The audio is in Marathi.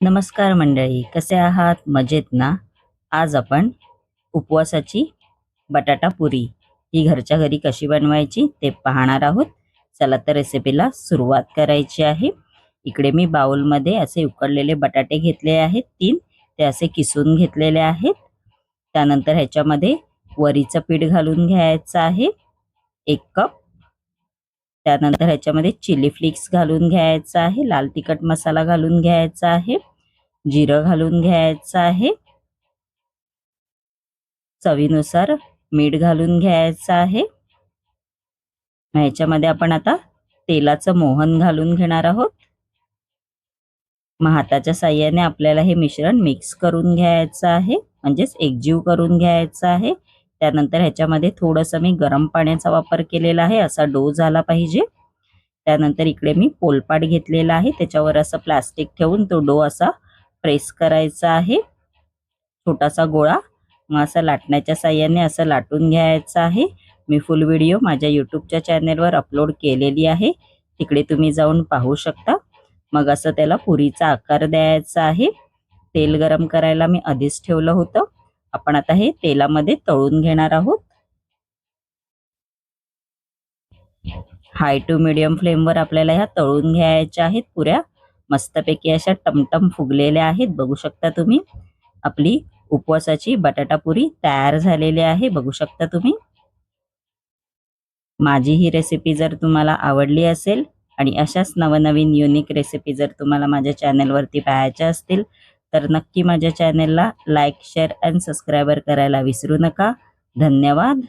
नमस्कार मंडळी, कसे आहात? मजेत ना? आज आपण उपवासाची बटाटा पुरी ही घरच्या घरी कशी बनवायची ते पाहणार आहोत. चला तर रेसिपीला सुरुवात करायची आहे. इकडे मी बाउलमध्ये असे उकडलेले बटाटे घेतले आहेत 3. ते असे किसून घेतलेले आहेत. त्यानंतर ह्याच्यामध्ये वरीचं पीठ घालून घ्यायचं आहे 1 कप. त्यानंतर ह्याच्यामध्ये चिली फ्लेक्स घालून घ्यायचा आहे, लाल तिखट मसाला घालून घ्यायचा आहे, जिरं घालून घ्यायचं आहे, चवीनुसार मीठ घालून घ्यायचं आहे. ह्याच्यामध्ये आपण आता तेलाचं मोहन घालून घेणार आहोत. हाताच्या साहाय्याने आपल्याला हे मिश्रण मिक्स करून घ्यायचं आहे, म्हणजेच एकजीव करून घ्यायचं आहे. त्यानंतर ह्याच्यामध्ये थोडंसं मी गरम पाण्याचा वापर केलेला आहे, असा डो झाला पाहिजे. त्यानंतर इकडे मी पोलपाट घेतलेला आहे, त्याच्यावर असं प्लास्टिक ठेवून तो डो असा प्रेस करायचा आहे, छोटासा गोळा. मग असं लाटण्याच्या साहाय्याने असं लाटून घ्यायचं आहे. मी फुल व्हिडिओ माझ्या यूट्यूबच्या चॅनेलवर अपलोड केलेली आहे, तिकडे तुम्ही जाऊन पाहू शकता. मग असं त्याला पुरीचा आकार द्यायचा आहे. तेल गरम करायला मी आधीच ठेवलं होतं. आपण आता हे तेलामध्ये तळून घेणार आहोत. हाय टू मीडियम फ्लेमवर आपल्याला ह्या तळून घ्यायच्या आहेत पुऱ्या. मस्तपैकी अशा टमटम फुगलेल्या आहेत, बघू शकता तुम्ही. आपली उपवासाची बटाटा पुरी तयार झालेली आहे, बघू शकता तुम्ही. माझी ही रेसिपी जर तुम्हाला आवडली असेल आणि अशाच नवनवीन युनिक रेसिपी जर तुम्हाला माझ्या चॅनलवरती पाहायच्या असतील तर नक्की माझ्या चॅनलला लाईक, शेअर आणि सबस्क्राईबर करायला विसरू नका. धन्यवाद.